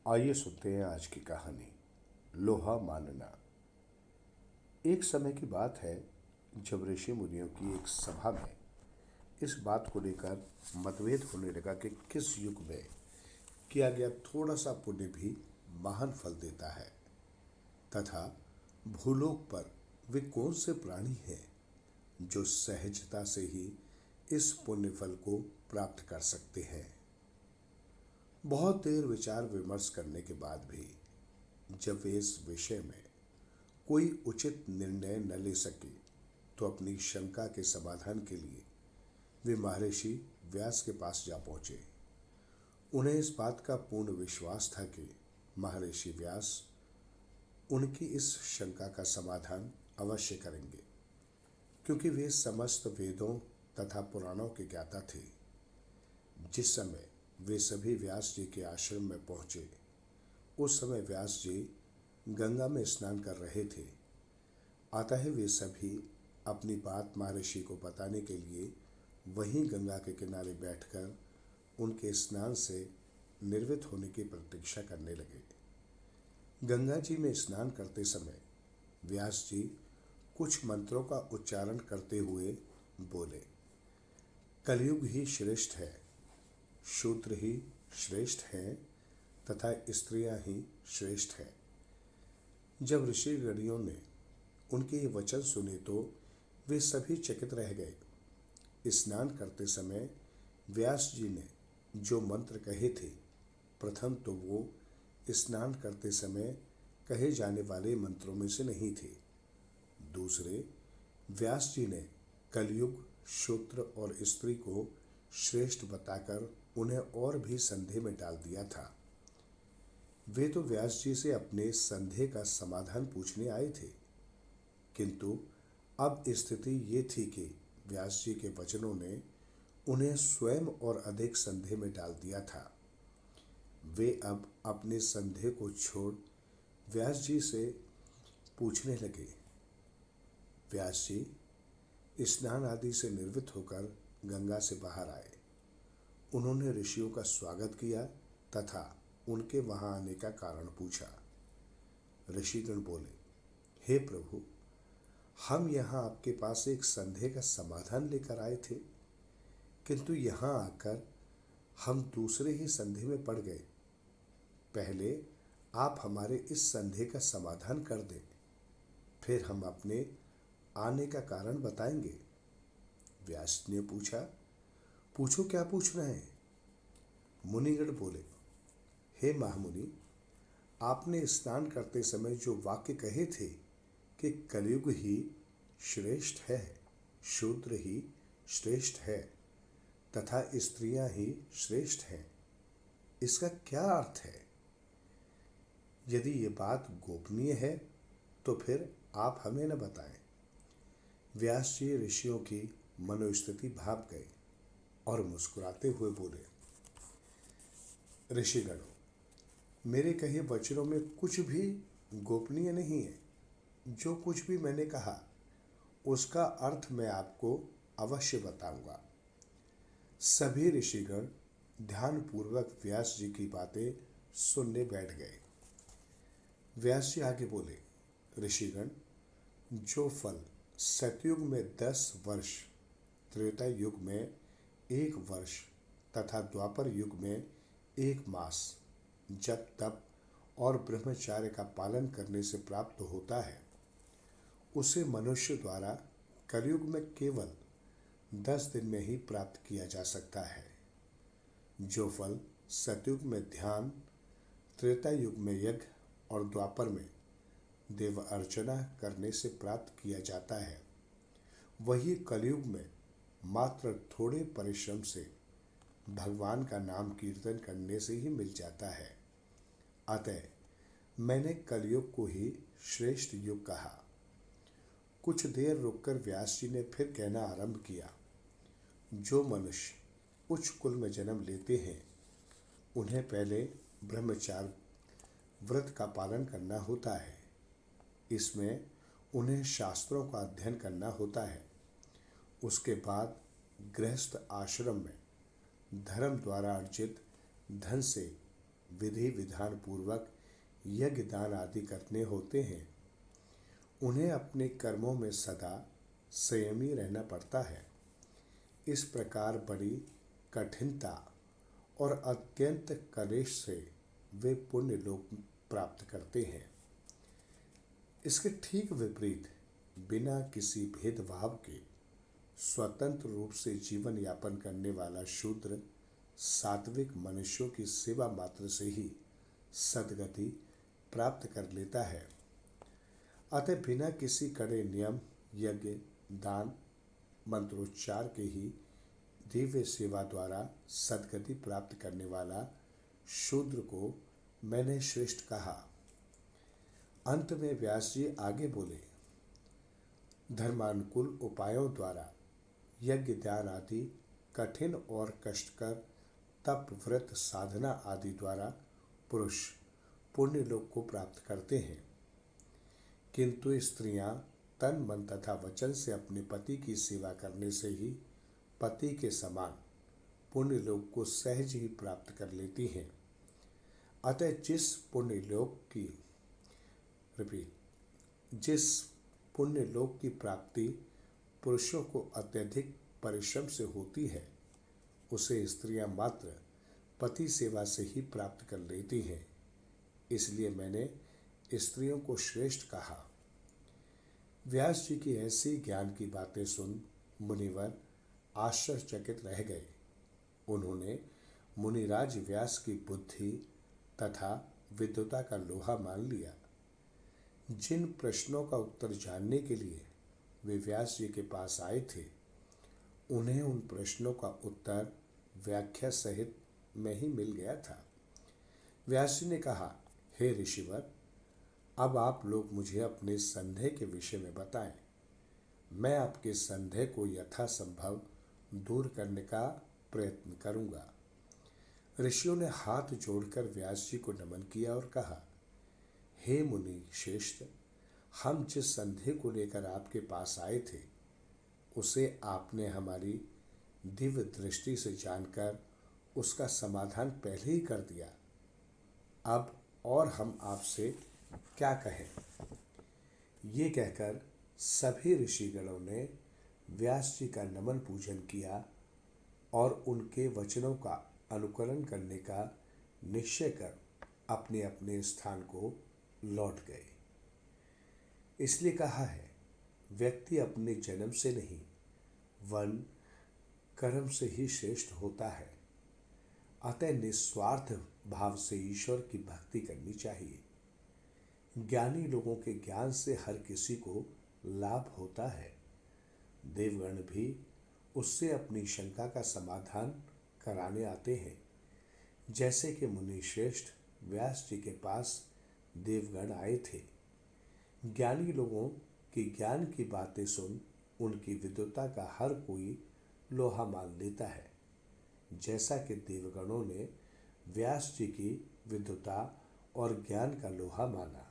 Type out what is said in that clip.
आइए सुनते हैं आज की कहानी लोहा मानना। एक समय की बात है जब ऋषि मुनियों की एक सभा में इस बात को लेकर मतभेद होने लगा कि किस युग में किया गया थोड़ा सा पुण्य भी महान फल देता है तथा भूलोक पर वे कौन से प्राणी हैं जो सहजता से ही इस पुण्य फल को प्राप्त कर सकते हैं। बहुत देर विचार विमर्श करने के बाद भी जब वे इस विषय में कोई उचित निर्णय न ले सके तो अपनी शंका के समाधान के लिए वे महर्षि व्यास के पास जा पहुंचे। उन्हें इस बात का पूर्ण विश्वास था कि महर्षि व्यास उनकी इस शंका का समाधान अवश्य करेंगे, क्योंकि वे समस्त वेदों तथा पुराणों के ज्ञाता थे। जिस समय वे सभी व्यास जी के आश्रम में पहुंचे उस समय व्यास जी गंगा में स्नान कर रहे थे। अतः वे सभी अपनी बात महर्षि को बताने के लिए वहीं गंगा के किनारे बैठकर उनके स्नान से निर्वृत्त होने की प्रतीक्षा करने लगे। गंगा जी में स्नान करते समय व्यास जी कुछ मंत्रों का उच्चारण करते हुए बोले, कलयुग ही श्रेष्ठ है, शूद्र ही श्रेष्ठ हैं तथा स्त्रियां ही श्रेष्ठ हैं। जब ऋषि गणियों ने उनके ये वचन सुने तो वे सभी चकित रह गए। स्नान करते समय व्यास जी ने जो मंत्र कहे थे, प्रथम तो वो स्नान करते समय कहे जाने वाले मंत्रों में से नहीं थे। दूसरे, व्यास जी ने कलयुग, शूद्र और स्त्री को श्रेष्ठ बताकर उन्हें और भी संदेह में डाल दिया था। वे तो व्यास जी से अपने संदेह का समाधान पूछने आए थे, किंतु अब स्थिति ये थी कि व्यास जी के वचनों ने उन्हें स्वयं और अधिक संदेह में डाल दिया था। वे अब अपने संदेह को छोड़ व्यास जी से पूछने लगे। व्यास जी स्नान आदि से निवृत्त होकर गंगा से बाहर आए। उन्होंने ऋषियों का स्वागत किया तथा उनके वहां आने का कारण पूछा। ऋषिगण बोले, हे प्रभु, हम यहाँ आपके पास एक संदेह का समाधान लेकर आए थे, किंतु यहाँ आकर हम दूसरे ही संदेह में पड़ गए। पहले आप हमारे इस संदेह का समाधान कर दें, फिर हम अपने आने का कारण बताएंगे। व्यास ने पूछा, पूछो क्या पूछना है। मुनिगण बोले, हे महामुनि, आपने स्नान करते समय जो वाक्य कहे थे कि कलयुग ही श्रेष्ठ है, शूद्र ही श्रेष्ठ है तथा स्त्रियां ही श्रेष्ठ हैं, इसका क्या अर्थ है? यदि ये बात गोपनीय है तो फिर आप हमें न बताएं। व्यास जी ऋषियों की मनोस्थिति भाप गए और मुस्कुराते हुए बोले, ऋषिगणों, मेरे कहे वचनों में कुछ भी गोपनीय नहीं है। जो कुछ भी मैंने कहा उसका अर्थ मैं आपको अवश्य बताऊंगा। सभी ऋषिगण ध्यानपूर्वक व्यास जी की बातें सुनने बैठ गए। व्यास जी आगे बोले, ऋषिगण, जो फल सतयुग में 10 वर्ष, त्रेता युग में 1 वर्ष तथा द्वापर युग में 1 मास जप तप और ब्रह्मचार्य का पालन करने से प्राप्त होता है, उसे मनुष्य द्वारा कलयुग में केवल 10 दिन में ही प्राप्त किया जा सकता है। जो फल सतयुग में ध्यान, त्रेता युग में यज्ञ और द्वापर में देव अर्चना करने से प्राप्त किया जाता है, वही कलयुग में मात्र थोड़े परिश्रम से भगवान का नाम कीर्तन करने से ही मिल जाता है। अतः मैंने कलयुग को ही श्रेष्ठ युग कहा। कुछ देर रुककर व्यास जी ने फिर कहना आरंभ किया, जो मनुष्य उच्च कुल में जन्म लेते हैं उन्हें पहले ब्रह्मचार्य व्रत का पालन करना होता है। इसमें उन्हें शास्त्रों का अध्ययन करना होता है। उसके बाद गृहस्थ आश्रम में धर्म द्वारा अर्जित धन से विधि विधान पूर्वक यज्ञ दान आदि करने होते हैं, उन्हें अपने कर्मों में सदा संयमी रहना पड़ता है। इस प्रकार बड़ी कठिनता और अत्यंत कलेश से वे पुण्य लोक प्राप्त करते हैं। इसके ठीक विपरीत बिना किसी भेदभाव के स्वतंत्र रूप से जीवन यापन करने वाला शूद्र सात्विक मनुष्यों की सेवा मात्र से ही सद्गति प्राप्त कर लेता है। अतः बिना किसी कड़े नियम, यज्ञ, दान, मंत्रोच्चार के ही दिव्य सेवा द्वारा सद्गति प्राप्त करने वाला शूद्र को मैंने श्रेष्ठ कहा। अंत में व्यास जी आगे बोले, धर्मानुकूल उपायों द्वारा यज्ञ दान आदि कठिन और कष्टकर तप व्रत साधना आदि द्वारा पुरुष पुण्य लोक को प्राप्त करते हैं, किंतु स्त्रियां तन मन तथा वचन से अपने पति की सेवा करने से ही पति के समान पुण्य लोक को सहज ही प्राप्त कर लेती हैं। अतः जिस पुण्य लोक की प्राप्ति पुरुषों को अत्यधिक परिश्रम से होती है, उसे स्त्रियां मात्र पति सेवा से ही प्राप्त कर लेती हैं। इसलिए मैंने स्त्रियों को श्रेष्ठ कहा। व्यास जी की ऐसी ज्ञान की बातें सुन मुनिवर आश्चर्यचकित रह गए। उन्होंने मुनिराज व्यास की बुद्धि तथा विद्वता का लोहा मान लिया। जिन प्रश्नों का उत्तर जानने के लिए वे व्यास जी के पास आए थे, उन्हें उन प्रश्नों का उत्तर व्याख्या सहित में ही मिल गया था। व्यास जी ने कहा, हे ऋषिवर, अब आप लोग मुझे अपने संदेह के विषय में बताएं। मैं आपके संदेह को यथासंभव दूर करने का प्रयत्न करूंगा। ऋषियों ने हाथ जोड़कर व्यास जी को नमन किया और कहा, हे मुनि श्रेष्ठ, हम जिस संदेह को लेकर आपके पास आए थे, उसे आपने हमारी दिव्य दृष्टि से जानकर उसका समाधान पहले ही कर दिया। अब और हम आपसे क्या कहें। ये कहकर सभी ऋषिगणों ने व्यास जी का नमन पूजन किया और उनके वचनों का अनुकरण करने का निश्चय कर अपने अपने स्थान को लौट गए। इसलिए कहा है, व्यक्ति अपने जन्म से नहीं वर्ण कर्म से ही श्रेष्ठ होता है। अतः निस्वार्थ भाव से ईश्वर की भक्ति करनी चाहिए। ज्ञानी लोगों के ज्ञान से हर किसी को लाभ होता है। देवगण भी उससे अपनी शंका का समाधान कराने आते हैं। जैसे कि मुनि श्रेष्ठ व्यास जी के पास देवगण आए थे। ज्ञानी लोगों की ज्ञान की बातें सुन उनकी विद्वता का हर कोई लोहा मान लेता है, जैसा कि देवगणों ने व्यास जी की विद्वता और ज्ञान का लोहा माना।